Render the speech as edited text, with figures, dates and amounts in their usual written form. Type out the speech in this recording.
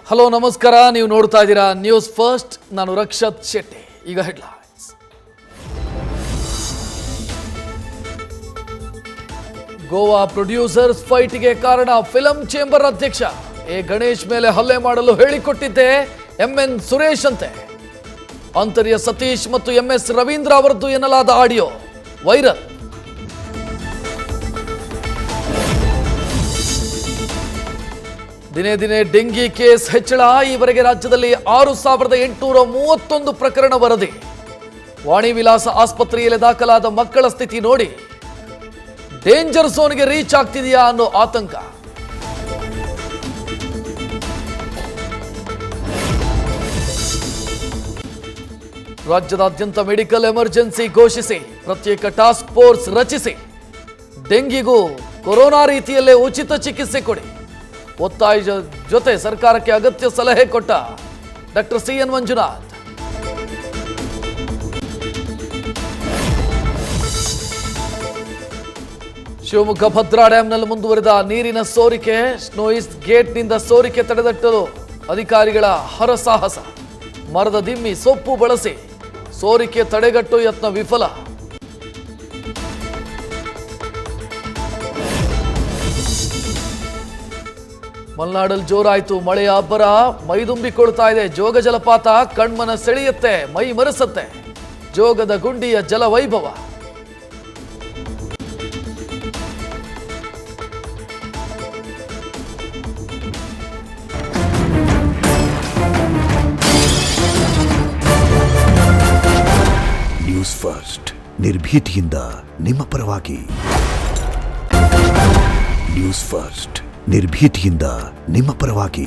Hello ನಮಸ್ಕಾರ, ನೀವು ನೋಡ್ತಾ ಇದ್ದೀರಾ ನ್ಯೂಸ್ ಫಸ್ಟ್. ನಾನು ರಕ್ಷತ್ ಶೆಟ್ಟಿ. ಈಗ ಹೆಡ್ಲೈನ್ಸ್. ಗೋವಾ ಪ್ರೊಡ್ಯೂಸರ್ಸ್ ಫೈಟ್ಗೆ ಕಾರಣ ಫಿಲಂ ಚೇಂಬರ್ ಅಧ್ಯಕ್ಷ ಎ ಗಣೇಶ್ ಮೇಲೆ ಹಲ್ಲೆ ಮಾಡಲು ಹೇಳಿಕೊಟ್ಟಿದ್ದೆ ಎಂಎನ್ ಸುರೇಶ್ ಅಂತೆ. ಅಂತರ್ಯ ಸತೀಶ್ ಮತ್ತು ಎಂಎಸ್ ರವೀಂದ್ರ ಅವರದ್ದು ಎನ್ನಲಾದ ಆಡಿಯೋ ವೈರಲ್. ದಿನೇ ದಿನೇ ಡೆಂಗಿ ಕೇಸ್ ಹೆಚ್ಚಳ. ಈವರೆಗೆ ರಾಜ್ಯದಲ್ಲಿ 6,831 ಪ್ರಕರಣ ವರದಿ. ವಾಣಿ ವಿಲಾಸ ಆಸ್ಪತ್ರೆಯಲ್ಲಿ ದಾಖಲಾದ ಮಕ್ಕಳ ಸ್ಥಿತಿ ನೋಡಿ ಡೇಂಜರ್ ಝೋನ್ಗೆ ರೀಚ್ ಆಗ್ತಿದೆಯಾ ಅನ್ನೋ ಆತಂಕ. ರಾಜ್ಯದಾದ್ಯಂತ ಮೆಡಿಕಲ್ ಎಮರ್ಜೆನ್ಸಿ ಘೋಷಿಸಿ ಪ್ರತ್ಯೇಕ ಟಾಸ್ಕ್ ಫೋರ್ಸ್ ರಚಿಸಿ ಡೆಂಗಿಗೂ ಕೊರೋನಾ ರೀತಿಯಲ್ಲೇ ಉಚಿತ ಚಿಕಿತ್ಸೆ ಕೊಡಿ ಒತ್ತಾಯ ಜೊತೆ ಸರ್ಕಾರಕ್ಕೆ ಅಗತ್ಯ ಸಲಹೆ ಕೊಟ್ಟ ಡಾಕ್ಟರ್ ಸಿಎನ್ ಮಂಜುನಾಥ್. ಶಿವಮೊಗ್ಗ ಭದ್ರಾ ಡ್ಯಾಂನಲ್ಲಿ ಮುಂದುವರೆದ ನೀರಿನ ಸೋರಿಕೆ. ಸ್ನೋಯಿಸ್ ಗೇಟ್ನಿಂದ ಸೋರಿಕೆ ತಡೆಗಟ್ಟಲು ಅಧಿಕಾರಿಗಳ ಹರಸಾಹಸ. ಮರದ ದಿಮ್ಮಿ ಸೊಪ್ಪು ಬಳಸಿ ಸೋರಿಕೆ ತಡೆಗಟ್ಟುವ ಯತ್ನ ವಿಫಲ. ಮಲೆನಾಡಲ್ಲಿ ಜೋರಾಯಿತು ಮಳೆಯ ಅಬ್ಬರ. ಮೈದುಂಬಿಕೊಳ್ತಾ ಇದೆ ಜೋಗ ಜಲಪಾತ. ಕಣ್ಮನ ಸೆಳೆಯುತ್ತೆ, ಮೈ ಮರೆಸುತ್ತೆ ಜೋಗದ ಗುಂಡಿಯ ಜಲವೈಭವ. ನ್ಯೂಸ್ ಫಸ್ಟ್, ನಿರ್ಭೀತಿಯಿಂದ ನಿಮ್ಮ ಪರವಾಗಿ. ನ್ಯೂಸ್ ಫಸ್ಟ್, ನಿರ್ಭೀತಿಯಿಂದ ನಿಮ್ಮ ಪರವಾಗಿ.